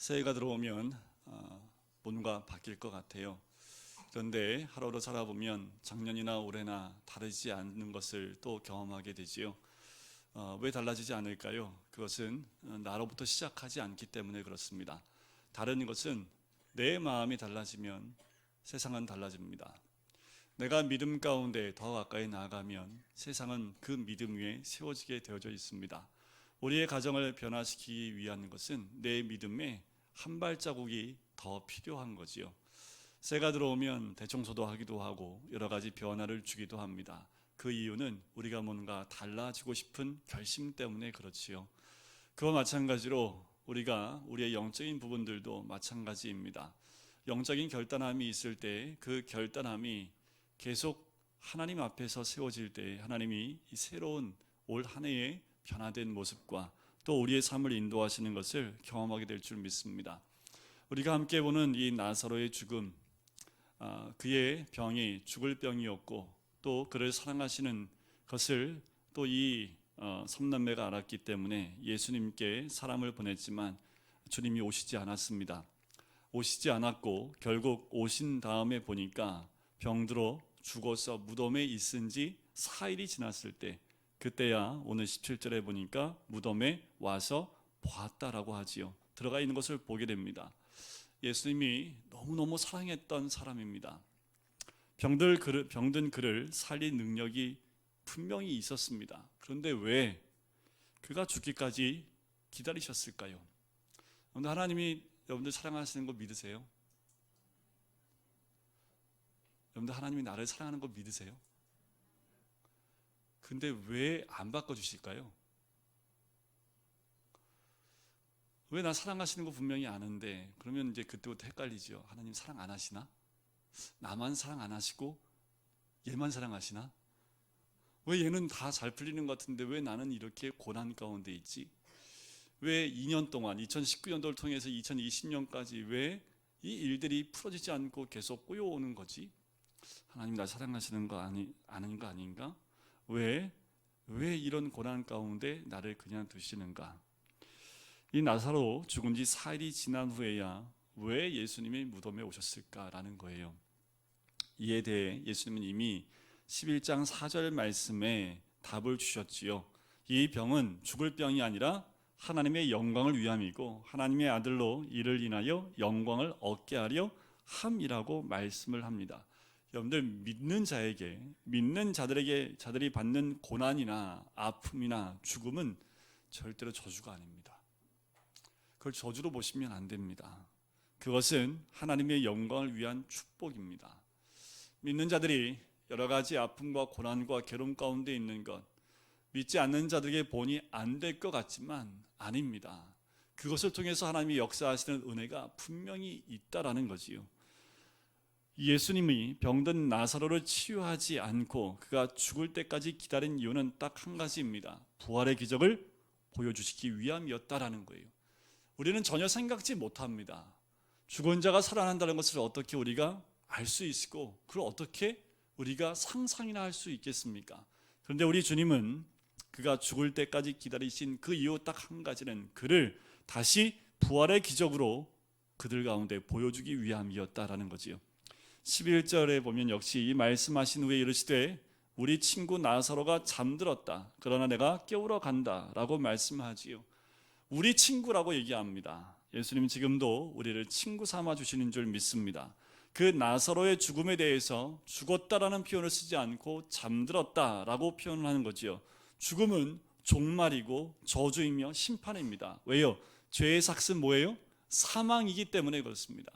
새해가 들어오면 뭔가 바뀔 것 같아요. 그런데 하루하루 살아보면 작년이나 올해나 다르지 않는 것을 또 경험하게 되지요. 왜 달라지지 않을까요? 그것은 나로부터 시작하지 않기 때문에 그렇습니다. 다른 것은 내 마음이 달라지면 세상은 달라집니다. 내가 믿음 가운데 더 가까이 나아가면 세상은 그 믿음 위에 세워지게 되어져 있습니다. 우리의 가정을 변화시키기 위한 것은 내 믿음에 한 발자국이 더 필요한 거지요. 새가 들어오면 대청소도 하기도 하고 여러 가지 변화를 주기도 합니다. 그 이유는 우리가 뭔가 달라지고 싶은 결심 때문에 그렇지요. 그와 마찬가지로 우리의 영적인 부분들도 마찬가지입니다. 영적인 결단함이 있을 때 그 결단함이 계속 하나님 앞에서 세워질 때 하나님이 이 새로운 올 한 해의 변화된 모습과 또 우리의 삶을 인도하시는 것을 경험하게 될 줄 믿습니다. 우리가 함께 보는 이 나사로의 죽음, 그의 병이 죽을 병이었고 또 그를 사랑하시는 것을 또 이 삼남매가 알았기 때문에 예수님께 사람을 보냈지만 주님이 오시지 않았습니다. 오시지 않았고 결국 오신 다음에 보니까 병들어 죽어서 무덤에 있은 지 4일이 지났을 때 그때야 오늘 17절에 보니까 무덤에 와서 보았다라고 하지요. 들어가 있는 것을 보게 됩니다. 예수님이 너무너무 사랑했던 사람입니다. 병든 그를 살릴 능력이 분명히 있었습니다. 그런데 왜 그가 죽기까지 기다리셨을까요? 오늘 하나님이 여러분들 사랑하시는 거 믿으세요? 여러분들 하나님이 나를 사랑하는 거 믿으세요? 근데 왜 안 바꿔주실까요? 왜 나 사랑하시는 거 분명히 아는데 그러면 이제 그때부터 헷갈리죠. 하나님 사랑 안 하시나? 나만 사랑 안 하시고 얘만 사랑하시나? 왜 얘는 다 잘 풀리는 것 같은데 왜 나는 이렇게 고난 가운데 있지? 왜 2년 동안 2019년도를 통해서 2020년까지 왜 이 일들이 풀어지지 않고 계속 꼬여오는 거지? 하나님 나 사랑하시는 거 아는 거 아닌가? 왜 이런 고난 가운데 나를 그냥 두시는가? 이 나사로 죽은 지 4일이 지난 후에야 왜 예수님이 무덤에 오셨을까라는 거예요. 이에 대해 예수님은 이미 11장 4절 말씀에 답을 주셨지요. 이 병은 죽을 병이 아니라 하나님의 영광을 위함이고 하나님의 아들로 이를 인하여 영광을 얻게 하려 함이라고 말씀을 합니다. 여러분들 믿는 자들이 받는 고난이나 아픔이나 죽음은 절대로 저주가 아닙니다. 그걸 저주로 보시면 안 됩니다. 그것은 하나님의 영광을 위한 축복입니다. 믿는 자들이 여러 가지 아픔과 고난과 괴로움 가운데 있는 것, 믿지 않는 자들에게 본이 안 될 것 같지만 아닙니다. 그것을 통해서 하나님이 역사하시는 은혜가 분명히 있다라는 거지요. 예수님이 병든 나사로를 치유하지 않고 그가 죽을 때까지 기다린 이유는 딱 한 가지입니다. 부활의 기적을 보여주시기 위함이었다라는 거예요. 우리는 전혀 생각지 못합니다. 죽은 자가 살아난다는 것을 어떻게 우리가 알 수 있고 그걸 어떻게 우리가 상상이나 할 수 있겠습니까? 그런데 우리 주님은 그가 죽을 때까지 기다리신 그 이유 딱 한 가지는 그를 다시 부활의 기적으로 그들 가운데 보여주기 위함이었다라는 거지요. 11절에 보면 역시 이 말씀하신 후에 이르시되 우리 친구 나사로가 잠들었다. 그러나 내가 깨우러 간다 라고 말씀하지요. 우리 친구라고 얘기합니다. 예수님 지금도 우리를 친구 삼아 주시는 줄 믿습니다. 그 나사로의 죽음에 대해서 죽었다라는 표현을 쓰지 않고 잠들었다라고 표현을 하는 거지요. 죽음은 종말이고 저주이며 심판입니다. 왜요? 죄의 삭은 뭐예요? 사망이기 때문에 그렇습니다.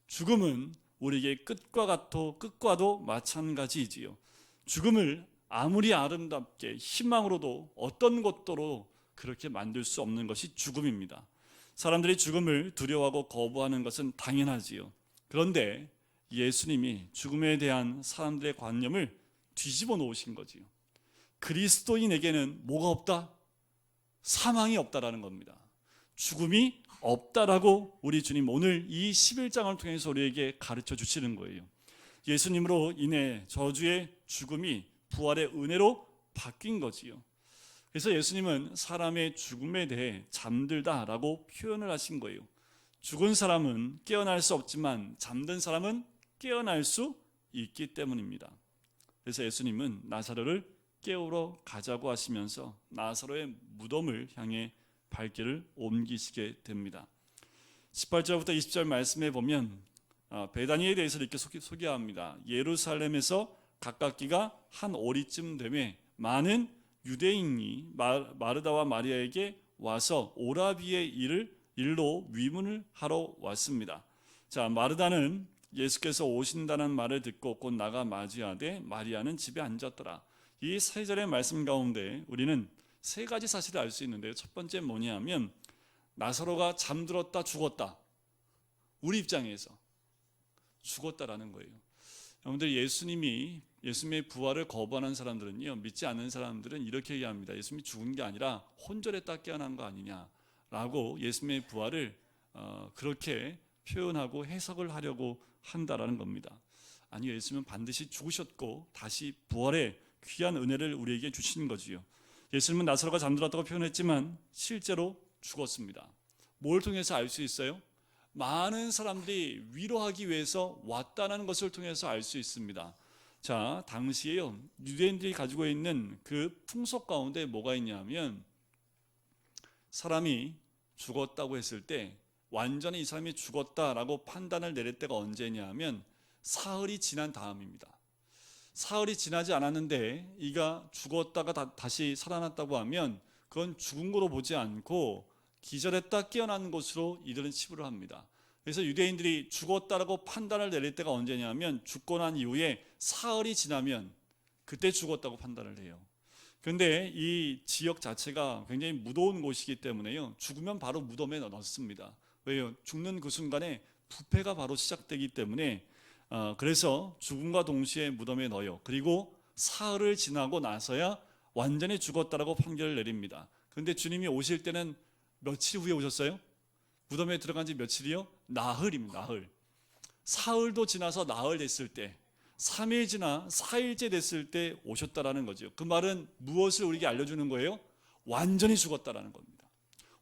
죽음은 우리에게 끝과도 마찬가지이지요. 죽음을 아무리 아름답게 희망으로도 어떤 것도로 그렇게 만들 수 없는 것이 죽음입니다. 사람들이 죽음을 두려워하고 거부하는 것은 당연하지요. 그런데 예수님이 죽음에 대한 사람들의 관념을 뒤집어 놓으신 거지요. 그리스도인에게는 뭐가 없다? 사망이 없다라는 겁니다. 죽음이 없다라고 우리 주님 오늘 이 11장을 통해서 우리에게 가르쳐 주시는 거예요. 예수님으로 인해 저주의 죽음이 부활의 은혜로 바뀐 거지요. 그래서 예수님은 사람의 죽음에 대해 잠들다라고 표현을 하신 거예요. 죽은 사람은 깨어날 수 없지만 잠든 사람은 깨어날 수 있기 때문입니다. 그래서 예수님은 나사로를 깨우러 가자고 하시면서 나사로의 무덤을 향해 발길을 옮기시게 됩니다. 18절부터 20절 말씀에 보면 베다니에 대해서 이렇게 소개합니다. 예루살렘에서 가깝기가 한 오리쯤 되매 많은 유대인이 마르다와 마리아에게 와서 오라비의 일로 위문을 하러 왔습니다. 자, 마르다는 예수께서 오신다는 말을 듣고 곧 나가 맞이하되 마리아는 집에 앉았더라. 이 세 절의 말씀 가운데 우리는 세 가지 사실을 알 수 있는데요. 첫 번째 뭐냐면 나사로가 잠들었다 죽었다. 우리 입장에서 죽었다라는 거예요. 여러분들 예수님의 부활을 거부하는 사람들은요, 믿지 않는 사람들은 이렇게 얘기합니다. 예수님이 죽은 게 아니라 혼절했다 깨어난 거 아니냐라고 예수님의 부활을 그렇게 표현하고 해석을 하려고 한다라는 겁니다. 아니요, 예수님은 반드시 죽으셨고 다시 부활의 귀한 은혜를 우리에게 주신 거지요. 예수님은 나사로가 잠들었다고 표현했지만 실제로 죽었습니다. 뭘 통해서 알 수 있어요? 많은 사람들이 위로하기 위해서 왔다는 것을 통해서 알 수 있습니다. 자, 당시에요, 유대인들이 가지고 있는 그 풍속 가운데 뭐가 있냐면 사람이 죽었다고 했을 때 완전히 이 사람이 죽었다라고 판단을 내릴 때가 언제냐면 사흘이 지난 다음입니다. 사흘이 지나지 않았는데 이가 죽었다가 다시 살아났다고 하면 그건 죽은 거로 보지 않고 기절했다 깨어난 것으로 이들은 치부를 합니다. 그래서 유대인들이 죽었다라고 판단을 내릴 때가 언제냐면 죽고 난 이후에 사흘이 지나면 그때 죽었다고 판단을 해요. 그런데 이 지역 자체가 굉장히 무더운 곳이기 때문에요, 죽으면 바로 무덤에 넣습니다. 왜요? 죽는 그 순간에 부패가 바로 시작되기 때문에 그래서 죽음과 동시에 무덤에 넣어요. 그리고 사흘을 지나고 나서야 완전히 죽었다라고 판결을 내립니다. 그런데 주님이 오실 때는 며칠 후에 오셨어요? 무덤에 들어간 지 며칠이요? 나흘입니다. 나흘. 사흘도 지나서 나흘 됐을 때, 3일 지나 4일째 됐을 때 오셨다라는 거죠. 그 말은 무엇을 우리에게 알려주는 거예요? 완전히 죽었다라는 겁니다.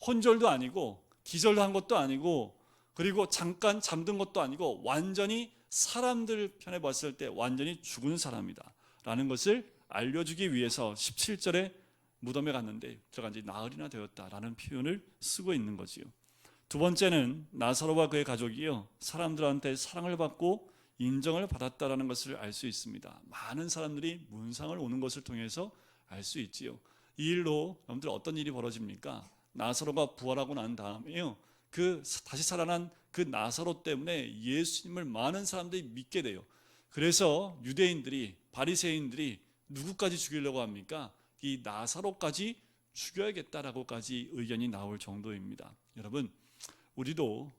혼절도 아니고 기절도 한 것도 아니고 그리고 잠깐 잠든 것도 아니고 완전히 사람들 편에 봤을 때 완전히 죽은 사람이다 라는 것을 알려주기 위해서 17절에 무덤에 갔는데 들어간 지 나흘이나 되었다라는 표현을 쓰고 있는 거지요. 두 번째는 나사로와 그의 가족이요, 사람들한테 사랑을 받고 인정을 받았다라는 것을 알 수 있습니다. 많은 사람들이 문상을 오는 것을 통해서 알 수 있지요. 이 일로 여러분들 어떤 일이 벌어집니까? 나사로가 부활하고 난 다음에요, 그 다시 살아난 그 나사로 때문에 예수님을 많은 사람들이 믿게 돼요. 그래서 유대인들이, 바리새인들이 누구까지 죽이려고 합니까? 이 나사로까지 죽여야겠다라고까지 의견이 나올 정도입니다. 여러분, 우리도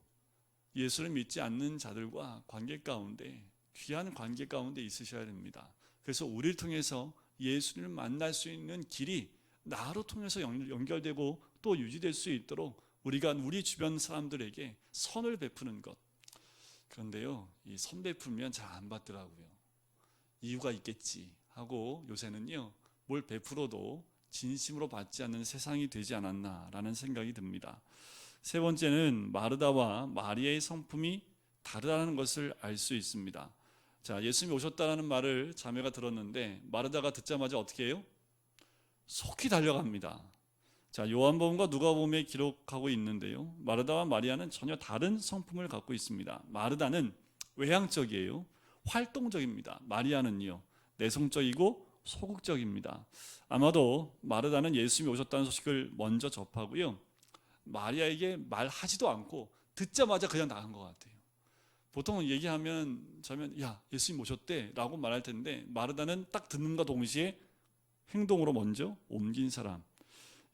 예수를 믿지 않는 자들과 관계 가운데, 귀한 관계 가운데 있으셔야 됩니다. 그래서 우리를 통해서 예수님을 만날 수 있는 길이 나로 통해서 연결되고 또 유지될 수 있도록 우리가 우리 주변 사람들에게 선을 베푸는 것. 그런데요, 이 선 베풀면 잘 안 받더라고요. 이유가 있겠지 하고 요새는요, 뭘 베풀어도 진심으로 받지 않는 세상이 되지 않았나라는 생각이 듭니다. 세 번째는 마르다와 마리아의 성품이 다르다는 것을 알 수 있습니다. 자, 예수님이 오셨다는 말을 자매가 들었는데 마르다가 듣자마자 어떻게 해요? 속히 달려갑니다. 자, 요한복음과 누가복음에 기록하고 있는데요, 마르다와 마리아는 전혀 다른 성품을 갖고 있습니다. 마르다는 외향적이에요. 활동적입니다. 마리아는요, 내성적이고 소극적입니다. 아마도 마르다는 예수님이 오셨다는 소식을 먼저 접하고요, 마리아에게 말하지도 않고 듣자마자 그냥 나간 것 같아요. 보통 얘기하면 저면 야, 예수님 오셨대 라고 말할 텐데 마르다는 딱 듣는과 동시에 행동으로 먼저 옮긴 사람.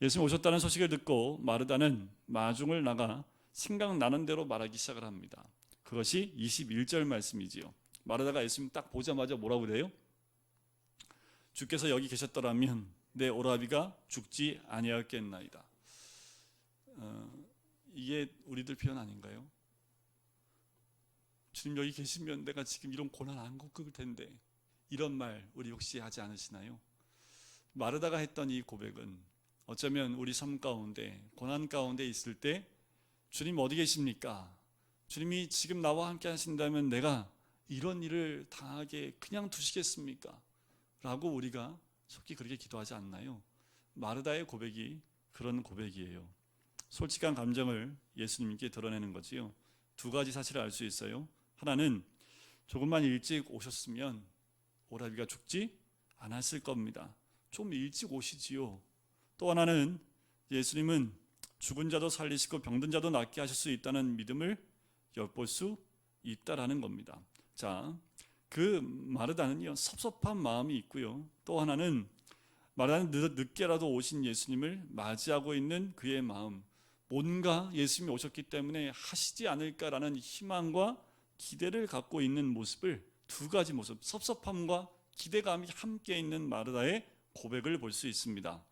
예수님 오셨다는 소식을 듣고 마르다는 마중을 나가 생각나는 대로 말하기 시작을 합니다. 그것이 21절 말씀이지요. 마르다가 예수님 딱 보자마자 뭐라고 그래요? 주께서 여기 계셨더라면 내 오라비가 죽지 아니하였겠나이다. 이게 우리들 표현 아닌가요? 주님 여기 계시면 내가 지금 이런 고난 안 겪을 텐데, 이런 말 우리 혹시 하지 않으시나요? 마르다가 했던 이 고백은 어쩌면 우리 삶 가운데 고난 가운데 있을 때 주님 어디 계십니까? 주님이 지금 나와 함께 하신다면 내가 이런 일을 당하게 그냥 두시겠습니까? 라고 우리가 속히 그렇게 기도하지 않나요? 마르다의 고백이 그런 고백이에요. 솔직한 감정을 예수님께 드러내는 거지요. 두 가지 사실을 알 수 있어요. 하나는 조금만 일찍 오셨으면 오라비가 죽지 않았을 겁니다. 좀 일찍 오시지요. 또 하나는 예수님은 죽은 자도 살리시고 병든 자도 낫게 하실 수 있다는 믿음을 엿볼 수 있다라는 겁니다. 자, 그 마르다는요, 섭섭한 마음이 있고요. 또 하나는 마르다는 늦게라도 오신 예수님을 맞이하고 있는 그의 마음, 뭔가 예수님이 오셨기 때문에 하시지 않을까라는 희망과 기대를 갖고 있는 모습을, 두 가지 모습, 섭섭함과 기대감이 함께 있는 마르다의 고백을 볼 수 있습니다.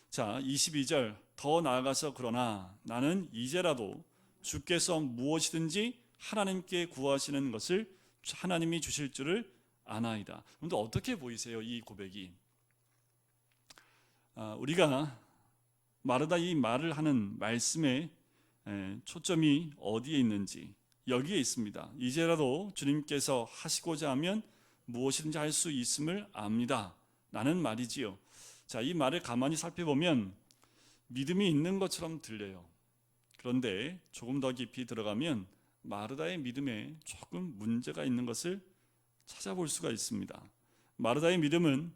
자, 22절, 더 나아가서 그러나 나는 이제라도 주께서 무엇이든지 하나님께 구하시는 것을 하나님이 주실 줄을 아나이다. 그런데 어떻게 보이세요? 이 고백이. 우리가 마르다 이 말을 하는 말씀의 초점이 어디에 있는지 여기에 있습니다. 이제라도 주님께서 하시고자 하면 무엇이든지 할 수 있음을 압니다. 라는 말이지요. 자, 이 말을 가만히 살펴보면 믿음이 있는 것처럼 들려요. 그런데 조금 더 깊이 들어가면 마르다의 믿음에 조금 문제가 있는 것을 찾아볼 수가 있습니다. 마르다의 믿음은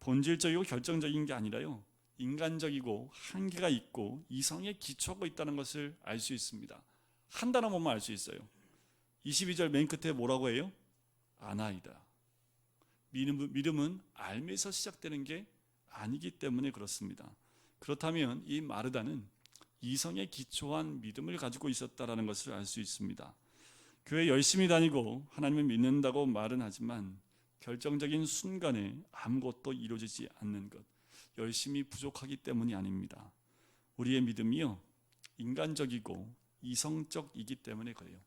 본질적이고 결정적인 게 아니라요, 인간적이고 한계가 있고 이성에 기초가 있다는 것을 알 수 있습니다. 한 단어 보면 알 수 있어요. 22절 맨 끝에 뭐라고 해요? 아나이다. 믿음은 알면서 시작되는 게 아니기 때문에 그렇습니다. 그렇다면 이 마르다는 이성에 기초한 믿음을 가지고 있었다라는 것을 알 수 있습니다. 교회 열심히 다니고 하나님을 믿는다고 말은 하지만 결정적인 순간에 아무것도 이루어지지 않는 것, 열심히 부족하기 때문이 아닙니다. 우리의 믿음이요, 인간적이고 이성적이기 때문에 그래요.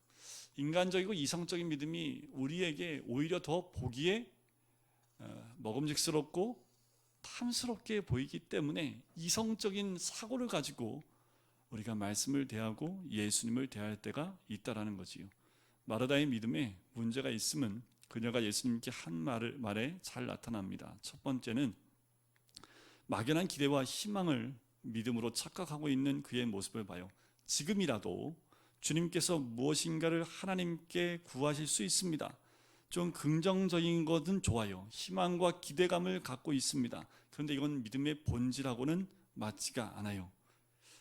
인간적이고 이성적인 믿음이 우리에게 오히려 더 보기에 먹음직스럽고 탐스럽게 보이기 때문에 이성적인 사고를 가지고 우리가 말씀을 대하고 예수님을 대할 때가 있다라는 거지요. 마르다의 믿음에 문제가 있으면 그녀가 예수님께 한 말에 잘 나타납니다. 첫 번째는 막연한 기대와 희망을 믿음으로 착각하고 있는 그의 모습을 봐요. 지금이라도 주님께서 무엇인가를 하나님께 구하실 수 있습니다. 좀 긍정적인 것은 좋아요. 희망과 기대감을 갖고 있습니다. 그런데 이건 믿음의 본질하고는 맞지가 않아요.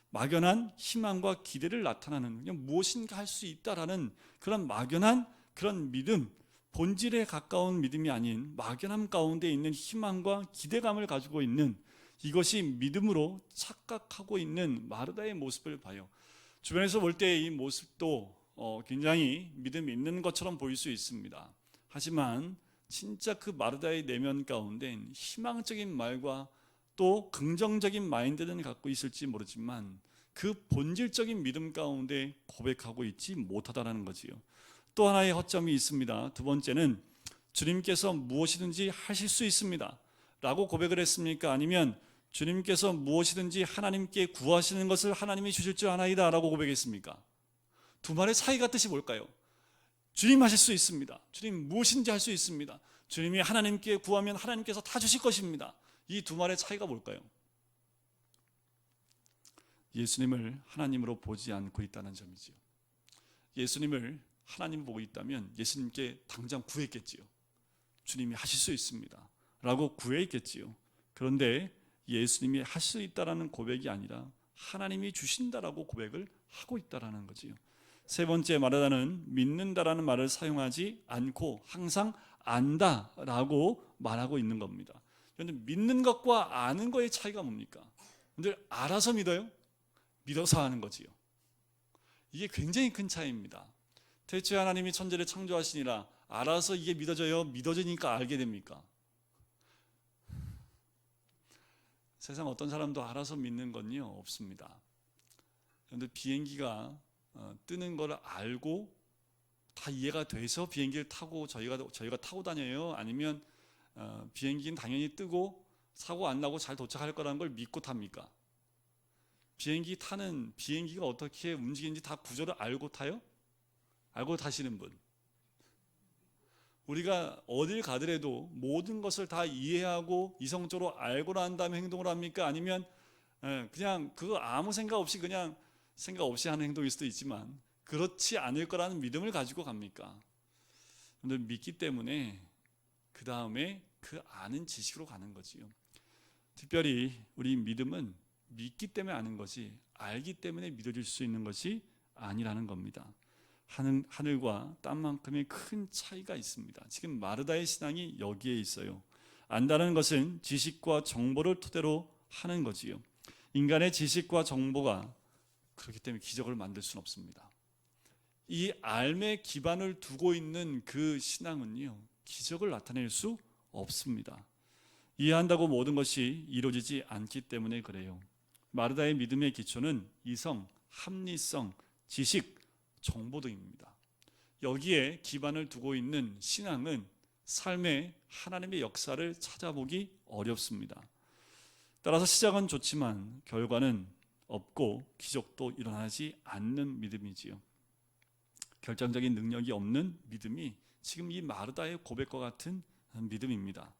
막연한 희망과 기대를 나타나는, 그냥 무엇인가 할 수 있다라는 그런 막연한 그런 믿음, 본질에 가까운 믿음이 아닌 막연함 가운데 있는 희망과 기대감을 가지고 있는, 이것이 믿음으로 착각하고 있는 마르다의 모습을 봐요. 주변에서 볼 때 이 모습도 굉장히 믿음이 있는 것처럼 보일 수 있습니다. 하지만 진짜 그 마르다의 내면 가운데 희망적인 말과 또 긍정적인 마인드는 갖고 있을지 모르지만 그 본질적인 믿음 가운데 고백하고 있지 못하다라는 거지요. 또 하나의 허점이 있습니다. 두 번째는 주님께서 무엇이든지 하실 수 있습니다 라고 고백을 했습니까? 아니면 주님께서 무엇이든지 하나님께 구하시는 것을 하나님이 주실 줄 아나이다 라고 고백했습니까? 두 말의 차이가 뜻이 뭘까요? 주님 하실 수 있습니다. 주님 무엇인지 할 수 있습니다. 주님이 하나님께 구하면 하나님께서 다 주실 것입니다. 이 두 말의 차이가 뭘까요? 예수님을 하나님으로 보지 않고 있다는 점이지요. 예수님을 하나님 보고 있다면 예수님께 당장 구했겠지요. 주님이 하실 수 있습니다 라고 구했겠지요. 그런데 예수님이 할 수 있다라는 고백이 아니라 하나님이 주신다라고 고백을 하고 있다라는 거지요. 세 번째, 마르다는 믿는다라는 말을 사용하지 않고 항상 안다라고 말하고 있는 겁니다. 그런데 믿는 것과 아는 것의 차이가 뭡니까? 근데 알아서 믿어요? 믿어서 하는 거지요. 이게 굉장히 큰 차이입니다. 대체 하나님이 천지를 창조하시니라 알아서 이게 믿어져요? 믿어지니까 알게 됩니까? 세상 어떤 사람도 알아서 믿는 건요 없습니다. 그런데 비행기가 뜨는 걸 알고 다 이해가 돼서 비행기를 타고 저희가 타고 다녀요? 아니면 비행기는 당연히 뜨고 사고 안 나고 잘 도착할 거라는 걸 믿고 탑니까? 비행기가 어떻게 움직이는지 다 구조를 알고 타요? 알고 타시는 분. 우리가 어딜 가더라도 모든 것을 다 이해하고 이성적으로 알고 난 다음에 행동을 합니까? 아니면 그냥 그거 아무 생각 없이 그냥 생각 없이 하는 행동일 수도 있지만 그렇지 않을 거라는 믿음을 가지고 갑니까? 여러분들 믿기 때문에 그 다음에 그 아는 지식으로 가는 거지요. 특별히 우리 믿음은 믿기 때문에 아는 것이 알기 때문에 믿어질 수 있는 것이 아니라는 겁니다. 하늘과 땅만큼의 큰 차이가 있습니다. 지금 마르다의 신앙이 여기에 있어요. 안다는 것은 지식과 정보를 토대로 하는 거지요. 인간의 지식과 정보가 그렇기 때문에 기적을 만들 수는 없습니다. 이 알매 기반을 두고 있는 그 신앙은요, 기적을 나타낼 수 없습니다. 이해한다고 모든 것이 이루어지지 않기 때문에 그래요. 마르다의 믿음의 기초는 이성, 합리성, 지식, 정보 등입니다. 여기에 기반을 두고 있는 신앙은 삶의 하나님의 역사를 찾아보기 어렵습니다. 따라서 시작은 좋지만 결과는 없고 기적도 일어나지 않는 믿음이지요. 결정적인 능력이 없는 믿음이 지금 이 마르다의 고백과 같은 믿음입니다.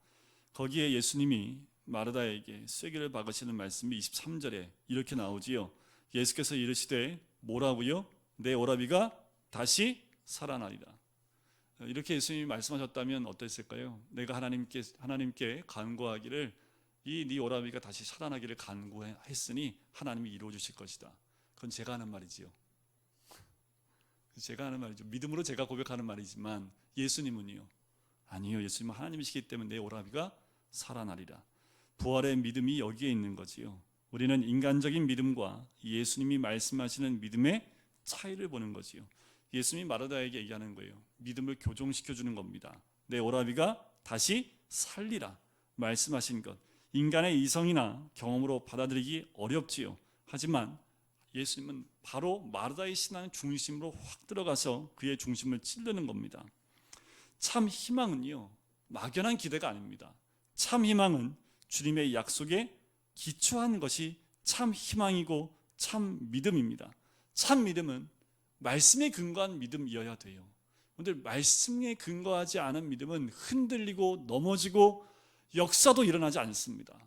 거기에 예수님이 마르다에게 쐐기를 박으시는 말씀이 23절에 이렇게 나오지요. 예수께서 이르시되 뭐라고요? 내 오라비가 다시 살아나리라. 이렇게 예수님이 말씀하셨다면 어땠을까요? 내가 하나님께 간구하기를 이 네 오라비가 다시 살아나기를 간구했으니 하나님이 이루어 주실 것이다. 그건 제가 하는 말이지요. 제가 하는 말이죠. 믿음으로 제가 고백하는 말이지만 예수님은요. 아니요. 예수님은 하나님이시기 때문에 내 오라비가 살아나리라. 부활의 믿음이 여기에 있는 거지요. 우리는 인간적인 믿음과 예수님이 말씀하시는 믿음의 차이를 보는 거지요. 예수님이 마르다에게 얘기하는 거예요. 믿음을 교정시켜주는 겁니다. 내 오라비가 다시 살리라 말씀하신 것. 인간의 이성이나 경험으로 받아들이기 어렵지요. 하지만 예수님은 바로 마르다의 신앙 중심으로 확 들어가서 그의 중심을 찌르는 겁니다. 참 희망은요, 막연한 기대가 아닙니다. 참 희망은 주님의 약속에 기초한 것이 참 희망이고 참 믿음입니다. 참 믿음은 말씀에 근거한 믿음이어야 돼요. 그런데 말씀에 근거하지 않은 믿음은 흔들리고 넘어지고 역사도 일어나지 않습니다.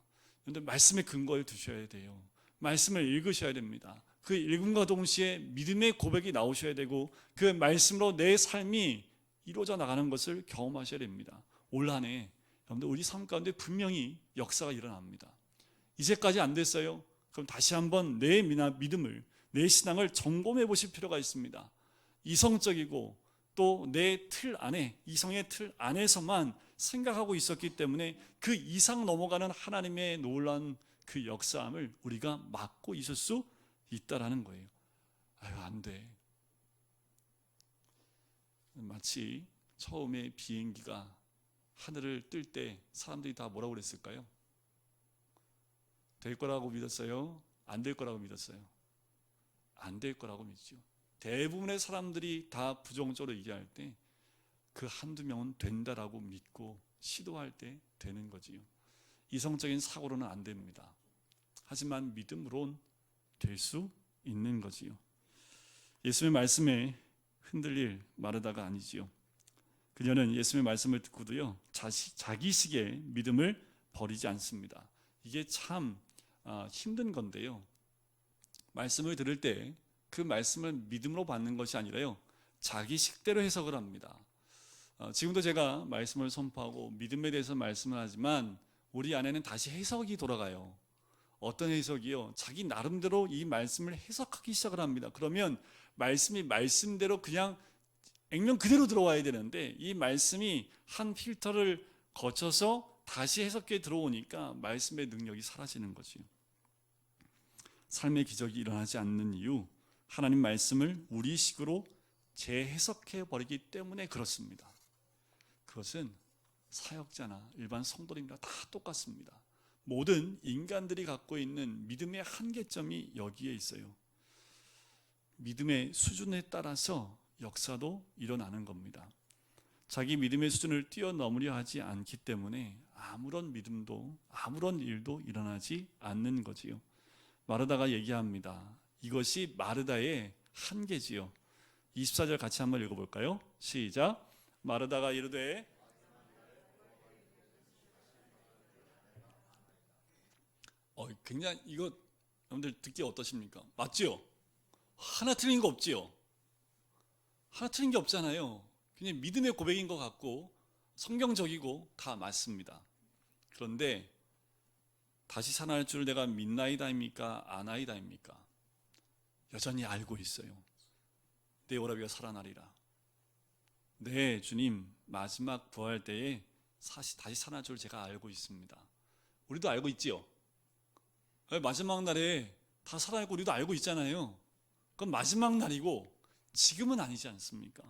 그런데 말씀에 근거를 두셔야 돼요. 말씀을 읽으셔야 됩니다. 그 읽음과 동시에 믿음의 고백이 나오셔야 되고 그 말씀으로 내 삶이 이루어져 나가는 것을 경험하셔야 됩니다. 올 한 해 여러분들 우리 삶 가운데 분명히 역사가 일어납니다. 이제까지 안 됐어요? 그럼 다시 한번 내 믿음을, 내 신앙을 점검해 보실 필요가 있습니다. 이성적이고 또 내 틀 안에, 이성의 틀 안에서만 생각하고 있었기 때문에 그 이상 넘어가는 하나님의 놀라운 그 역사함을 우리가 막고 있을 수 있다라는 거예요. 아유, 안 돼. 마치 처음에 비행기가 하늘을 뜰 때 사람들이 다 뭐라고 그랬을까요? 될 거라고 믿었어요? 안 될 거라고 믿었어요? 안 될 거라고 믿죠. 대부분의 사람들이 다 부정적으로 얘기할 때 그 한두 명은 된다라고 믿고 시도할 때 되는 거지요. 이성적인 사고로는 안 됩니다. 하지만 믿음으론 될 수 있는 거지요. 예수님의 말씀에 흔들릴 마르다가 아니지요. 그녀는 예수님의 말씀을 듣고도요, 자기식의 믿음을 버리지 않습니다. 이게 참 힘든 건데요. 말씀을 들을 때 그 말씀을 믿음으로 받는 것이 아니라요, 자기식대로 해석을 합니다. 지금도 제가 말씀을 선포하고 믿음에 대해서 말씀을 하지만 우리 안에는 다시 해석이 돌아가요. 어떤 해석이요? 자기 나름대로 이 말씀을 해석하기 시작을 합니다. 그러면 말씀이 말씀대로 그냥 액면 그대로 들어와야 되는데 이 말씀이 한 필터를 거쳐서 다시 해석에 들어오니까 말씀의 능력이 사라지는 거죠. 삶의 기적이 일어나지 않는 이유, 하나님 말씀을 우리식으로 재해석해 버리기 때문에 그렇습니다. 그것은 사역자나 일반 성도님과 다 똑같습니다. 모든 인간들이 갖고 있는 믿음의 한계점이 여기에 있어요. 믿음의 수준에 따라서 역사도 일어나는 겁니다. 자기 믿음의 수준을 뛰어넘으려 하지 않기 때문에 아무런 믿음도 아무런 일도 일어나지 않는 거지요. 마르다가 얘기합니다. 이것이 마르다의 한계지요. 24절 같이 한번 읽어볼까요? 시작. 마르다가 이르되 굉장히 이거 여러분들 듣기 어떠십니까? 맞지요? 하나 틀린 거 없지요? 하나 틀린 게 없잖아요. 그냥 믿음의 고백인 것 같고 성경적이고 다 맞습니다. 그런데 다시 살아날 줄 내가 믿나이다입니까? 아나이다입니까? 여전히 알고 있어요. 내 오라비가 살아나리라. 네, 주님 마지막 부활 때에 다시 살아날 줄 제가 알고 있습니다. 우리도 알고 있지요? 마지막 날에 다 살아나고 우리도 알고 있잖아요. 그건 마지막 날이고 지금은 아니지 않습니까?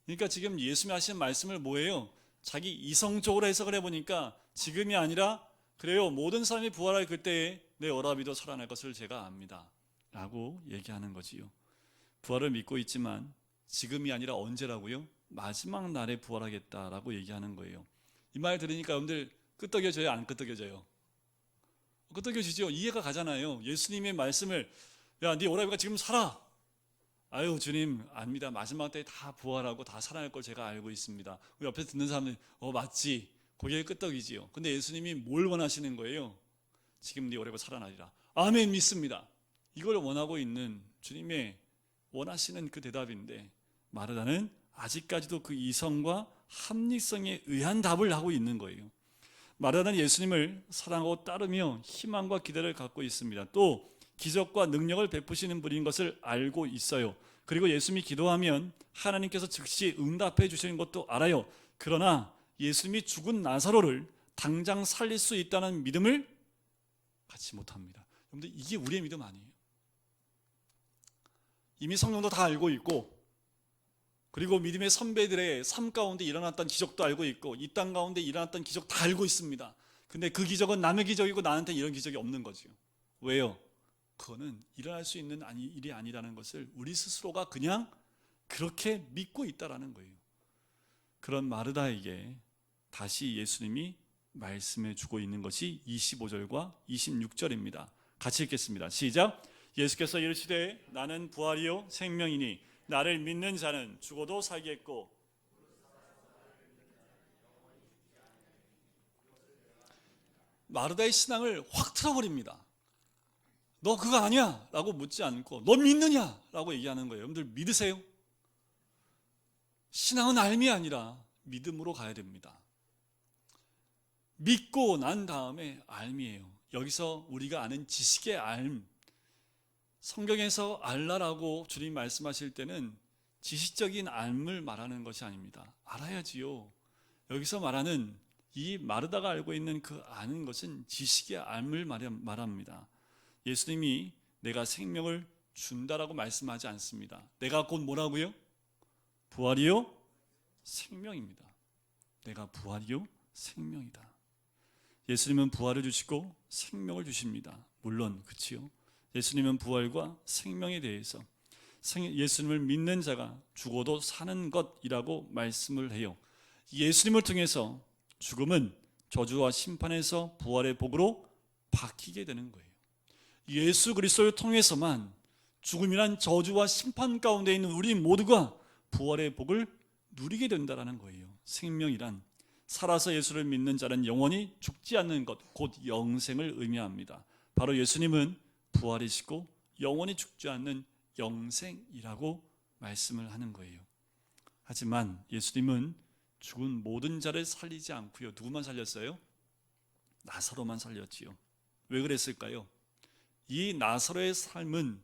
그러니까 지금 예수님이 하신 말씀을 뭐예요? 자기 이성적으로 해석을 해보니까 지금이 아니라 그래요, 모든 사람이 부활할 그때에 내 오라비도 살아날 것을 제가 압니다 라고 얘기하는 거지요. 부활을 믿고 있지만 지금이 아니라 언제라고요? 마지막 날에 부활하겠다라고 얘기하는 거예요. 이 말 들으니까 여러분들 끄떡여져요? 안 끄떡여져요? 끄떡여지죠? 이해가 가잖아요. 예수님의 말씀을 야, 네 오라비가 지금 살아. 아유 주님 압니다. 마지막 때에 다 부활하고 다 살아날 걸 제가 알고 있습니다. 우리 옆에 듣는 사람들 맞지? 고개에 끄떡이지요. 근데 예수님이 뭘 원하시는 거예요? 지금 네 오라비가 살아나리라. 아멘 믿습니다. 이걸 원하고 있는 주님의 원하시는 그 대답인데 마르다는 아직까지도 그 이성과 합리성에 의한 답을 하고 있는 거예요. 마르다는 예수님을 사랑하고 따르며 희망과 기대를 갖고 있습니다. 또 기적과 능력을 베푸시는 분인 것을 알고 있어요. 그리고 예수님이 기도하면 하나님께서 즉시 응답해 주시는 것도 알아요. 그러나 예수님이 죽은 나사로를 당장 살릴 수 있다는 믿음을 갖지 못합니다. 여러분들 이게 우리의 믿음 아니에요? 이미 성경도 다 알고 있고 그리고 믿음의 선배들의 삶 가운데 일어났던 기적도 알고 있고 이 땅 가운데 일어났던 기적 다 알고 있습니다. 근데 그 기적은 남의 기적이고 나한테 이런 기적이 없는 거죠. 왜요? 그거는 일어날 수 있는 일이 아니라는 것을 우리 스스로가 그냥 그렇게 믿고 있다라는 거예요. 그런 마르다에게 다시 예수님이 말씀해 주고 있는 것이 25절과 26절입니다. 같이 읽겠습니다. 시작. 예수께서 이르시되 나는 부활이요 생명이니 나를 믿는 자는 죽어도 살겠고 마르다의 신앙을 확 틀어버립니다. 너 그거 아니야 라고 묻지 않고 너 믿느냐 라고 얘기하는 거예요. 여러분들 믿으세요? 신앙은 알미 아니라 믿음으로 가야 됩니다. 믿고 난 다음에 알미예요. 여기서 우리가 아는 지식의 알, 성경에서 알라라고 주님 말씀하실 때는 지식적인 알을 말하는 것이 아닙니다. 알아야지요. 여기서 말하는 이 마르다가 알고 있는 그 아는 것은 지식의 알을 말합니다. 예수님이 내가 생명을 준다라고 말씀하지 않습니다. 내가 곧 뭐라고요? 부활이요? 생명입니다. 내가 부활이요? 생명이다. 예수님은 부활을 주시고 생명을 주십니다. 물론 그치요? 예수님은 부활과 생명에 대해서 예수님을 믿는 자가 죽어도 사는 것이라고 말씀을 해요. 예수님을 통해서 죽음은 저주와 심판에서 부활의 복으로 바뀌게 되는 거예요. 예수 그리스도를 통해서만 죽음이란 저주와 심판 가운데 있는 우리 모두가 부활의 복을 누리게 된다는 거예요. 생명이란 살아서 예수를 믿는 자는 영원히 죽지 않는 것, 곧 영생을 의미합니다. 바로 예수님은 부활이시고 영원히 죽지 않는 영생이라고 말씀을 하는 거예요. 하지만 예수님은 죽은 모든 자를 살리지 않고요. 누구만 살렸어요? 나사로만 살렸지요. 왜 그랬을까요? 이 나사로의 삶은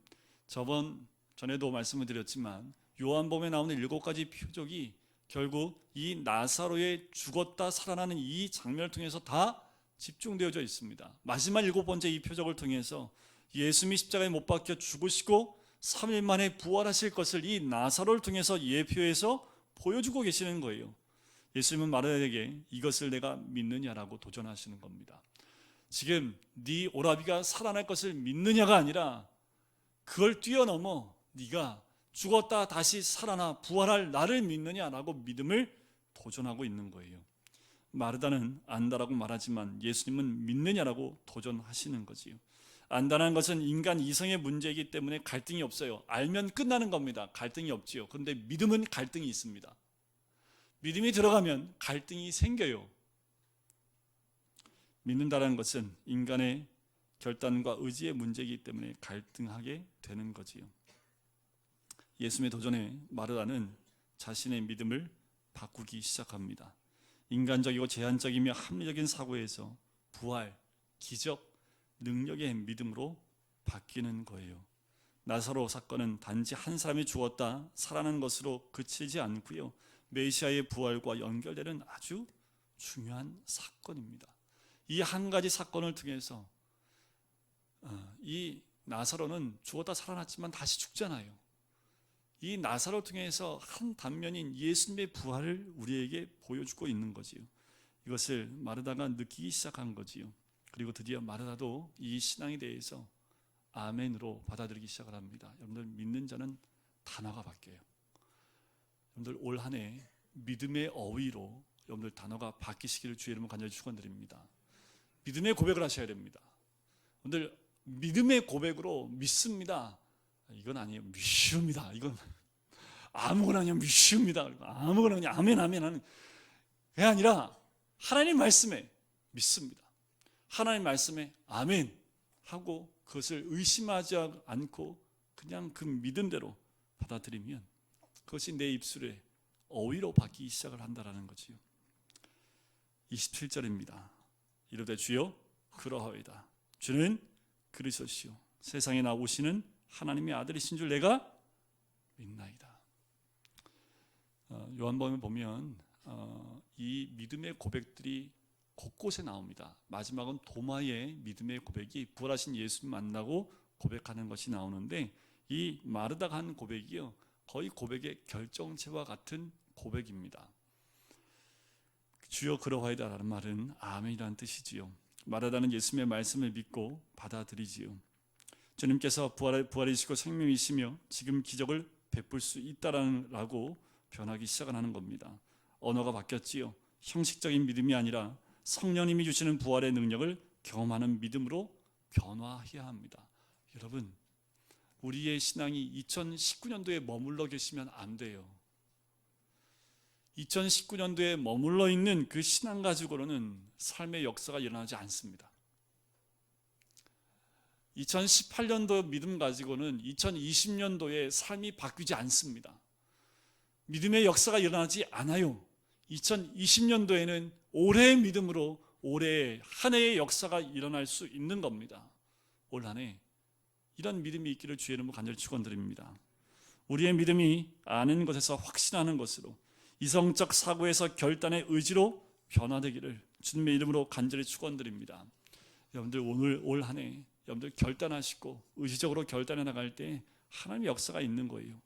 전에도 말씀을 드렸지만 요한복음에 나오는 7가지 표적이 결국 이 나사로의 죽었다 살아나는 이 장면을 통해서 다 집중되어져 있습니다. 마지막 7번째 이 표적을 통해서 예수님이 십자가에 못 박혀 죽으시고 3일 만에 부활하실 것을 이 나사로를 통해서 예표해서 보여주고 계시는 거예요. 예수님은 마르다에게 이것을 내가 믿느냐라고 도전하시는 겁니다. 지금 네 오라비가 살아날 것을 믿느냐가 아니라 그걸 뛰어넘어 네가 죽었다 다시 살아나 부활할 나를 믿느냐라고 믿음을 도전하고 있는 거예요. 마르다는 안다라고 말하지만 예수님은 믿느냐라고 도전하시는 거지요. 안다는 것은 인간 이성의 문제이기 때문에 갈등이 없어요. 알면 끝나는 겁니다. 갈등이 없지요. 그런데 믿음은 갈등이 있습니다. 믿음이 들어가면 갈등이 생겨요. 믿는다는 것은 인간의 결단과 의지의 문제이기 때문에 갈등하게 되는 거지요. 예수님의 도전에 마르다는 자신의 믿음을 바꾸기 시작합니다. 인간적이고 제한적이며 합리적인 사고에서 부활, 기적, 능력의 믿음으로 바뀌는 거예요. 나사로 사건은 단지 한 사람이 죽었다 살아난 것으로 그치지 않고요. 메시아의 부활과 연결되는 아주 중요한 사건입니다. 이 한 가지 사건을 통해서 이 나사로는 죽었다 살아났지만 다시 죽잖아요. 이 나사로를 통해서 한 단면인 예수님의 부활을 우리에게 보여주고 있는 거지요. 이것을 마르다가 느끼기 시작한 거지요. 그리고 드디어 마르다도 이 신앙에 대해서 아멘으로 받아들이기 시작을 합니다. 여러분들 믿는 자는 단어가 바뀌어요. 여러분들 올 한 해 믿음의 어휘로 여러분들 단어가 바뀌시기를 주의 이름으로 간절히 축원드립니다. 믿음의 고백을 하셔야 됩니다. 여러분들 믿음의 고백으로 믿습니다. 이건 아니에요. 믿습니다. 이건 아무거나 그냥 믿습니다. 아무거나 그냥 아멘 아멘 하는 게 아니라 하나님 말씀에 믿습니다. 하나님 말씀에 아멘 하고 그것을 의심하지 않고 그냥 그 믿음대로 받아들이면 그것이 내 입술에 어휘로 바뀌기 시작을 한다는 거지요. 27절입니다. 이르되 주여 그러하이다. 주는 그리스도시요 세상에 나오시는 하나님의 아들이신 줄 내가 믿나이다. 요한복음에 보면 이 믿음의 고백들이 곳곳에 나옵니다. 마지막은 도마의 믿음의 고백이 부활하신 예수님 만나고 고백하는 것이 나오는데 이 마르다가 한 고백이요 거의 고백의 결정체와 같은 고백입니다. 주여 그러하이다라는 말은 아멘이라는 뜻이지요. 마르다는 예수님의 말씀을 믿고 받아들이지요. 주님께서 부활이시고 생명이시며 지금 기적을 베풀 수 있다라고 변하기 시작을 하는 겁니다. 언어가 바뀌었지요. 형식적인 믿음이 아니라 성령님이 주시는 부활의 능력을 경험하는 믿음으로 변화해야 합니다. 여러분, 우리의 신앙이 2019년도에 머물러 계시면 안 돼요. 2019년도에 머물러 있는 그 신앙 가지고는 삶의 역사가 일어나지 않습니다. 2018년도 믿음 가지고는 2020년도에 삶이 바뀌지 않습니다. 믿음의 역사가 일어나지 않아요. 2020년도에는 올해의 믿음으로 올해 한 해의 역사가 일어날 수 있는 겁니다. 올 한 해 이런 믿음이 있기를 주의 이름으로 간절히 축원드립니다. 우리의 믿음이 아는 것에서 확신하는 것으로 이성적 사고에서 결단의 의지로 변화되기를 주님의 이름으로 간절히 축원드립니다. 여러분들 오늘 올 한 해 여러분들 결단하시고 의지적으로 결단해 나갈 때 하나님의 역사가 있는 거예요.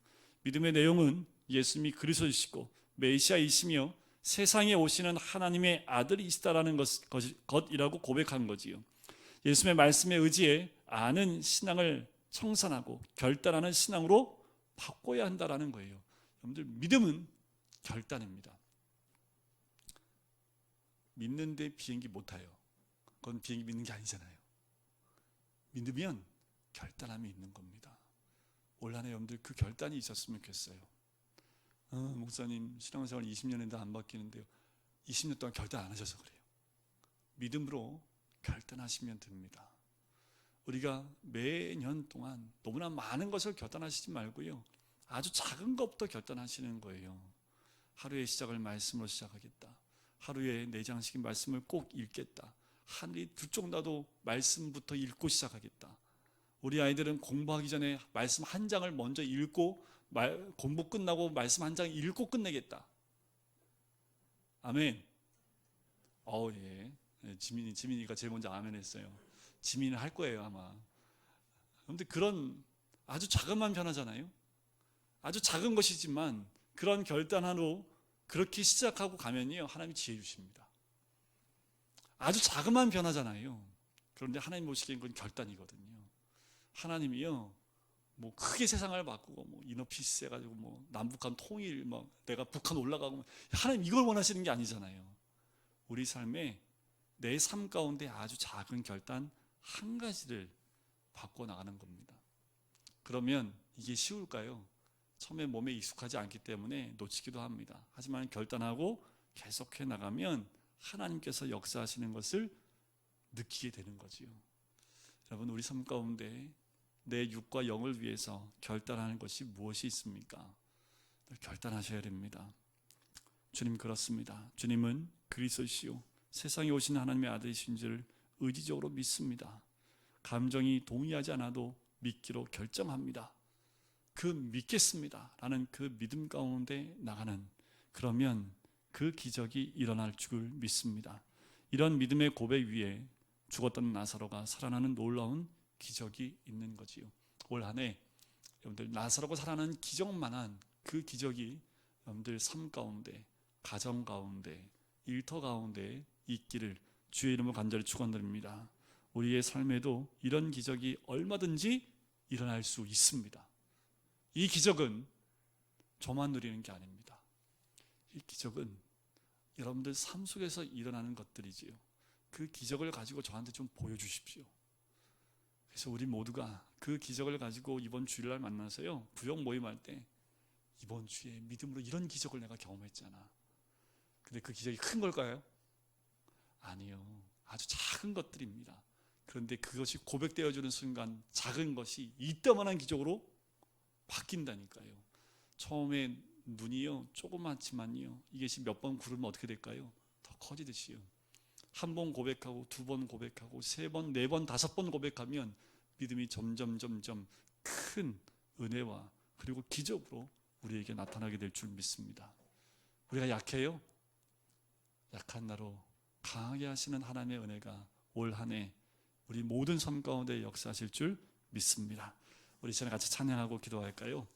믿음의 내용은 예수님이 그리스도이시고 메시아이시며 세상에 오시는 하나님의 아들이시다라는 것이라고 고백한 거지요. 예수님의 말씀에 의지해 아는 신앙을 청산하고 결단하는 신앙으로 바꿔야 한다라는 거예요. 여러분들 믿음은 결단입니다. 믿는데 비행기 못 타요. 그건 비행기 믿는 게 아니잖아요. 믿으면 결단함이 있는 겁니다. 올 한 해 여러분들 그 결단이 있었으면 좋겠어요. 목사님 신앙생활 20년 했는데 안 바뀌는데요. 20년 동안 결단 안 하셔서 그래요. 믿음으로 결단하시면 됩니다. 우리가 매년 동안 너무나 많은 것을 결단하시지 말고요. 아주 작은 것부터 결단하시는 거예요. 하루의 시작을 말씀으로 시작하겠다. 하루에 4장씩 말씀을 꼭 읽겠다. 하늘이 둘쪽 나도 말씀부터 읽고 시작하겠다. 우리 아이들은 공부하기 전에 말씀 한 장을 먼저 읽고 공부 끝나고 말씀 한 장 읽고 끝내겠다. 아멘. 예. 지민이가 제일 먼저 아멘 했어요. 지민은 할 거예요 아마. 그런데 그런 아주 작은만 변하잖아요. 아주 작은 것이지만 그런 결단 하루 그렇게 시작하고 가면요 하나님이 지혜 주십니다. 아주 작은만 변하잖아요. 그런데 하나님 보시기엔 그건 결단이거든요. 하나님이요 뭐 크게 세상을 바꾸고 뭐 이너피스 해가지고 뭐 남북한 통일 뭐 내가 북한 올라가고 하나님 이걸 원하시는 게 아니잖아요. 우리 삶에 내 삶 가운데 아주 작은 결단 한 가지를 바꿔 나가는 겁니다. 그러면 이게 쉬울까요? 처음에 몸에 익숙하지 않기 때문에 놓치기도 합니다. 하지만 결단하고 계속해 나가면 하나님께서 역사하시는 것을 느끼게 되는 거지요. 여러분, 우리 삶 가운데 내 육과 영을 위해서 결단하는 것이 무엇이 있습니까? 결단하셔야 됩니다. 주님 그렇습니다. 주님은 그리스도시요 세상에 오신 하나님의 아들이신 줄 의지적으로 믿습니다. 감정이 동의하지 않아도 믿기로 결정합니다. 그 믿겠습니다 라는 그 믿음 가운데 나가는, 그러면 그 기적이 일어날 줄 믿습니다. 이런 믿음의 고백 위에 죽었던 나사로가 살아나는 놀라운 기적이 있는 거지요. 올 한 해 여러분들 나사로가 살아나는 기적만한 그 기적이 여러분들 삶 가운데, 가정 가운데, 일터 가운데 있기를 주의 이름으로 간절히 축원드립니다. 우리의 삶에도 이런 기적이 얼마든지 일어날 수 있습니다. 이 기적은 저만 누리는 게 아닙니다. 이 기적은 여러분들 삶 속에서 일어나는 것들이지요. 그 기적을 가지고 저한테 좀 보여주십시오. 그래서 우리 모두가 그 기적을 가지고 이번 주일날 만나서요, 구역 모임할 때 이번 주에 믿음으로 이런 기적을 내가 경험했잖아. 근데 그 기적이 큰 걸까요? 아니요. 아주 작은 것들입니다. 그런데 그것이 고백되어주는 순간 작은 것이 이따만한 기적으로 바뀐다니까요. 처음에 눈이요 조그맣지만요, 이것이 몇 번 구르면 어떻게 될까요? 더 커지듯이요. 한 번 고백하고, 두 번 고백하고, 세 번, 네 번, 다섯 번 고백하면 믿음이 점점 큰 은혜와 그리고 기적으로 우리에게 나타나게 될 줄 믿습니다. 우리가 약해요. 약한 나로 강하게 하시는 하나님의 은혜가 올 한 해 우리 모든 삶 가운데 역사하실 줄 믿습니다. 우리 시간에 같이 찬양하고 기도할까요?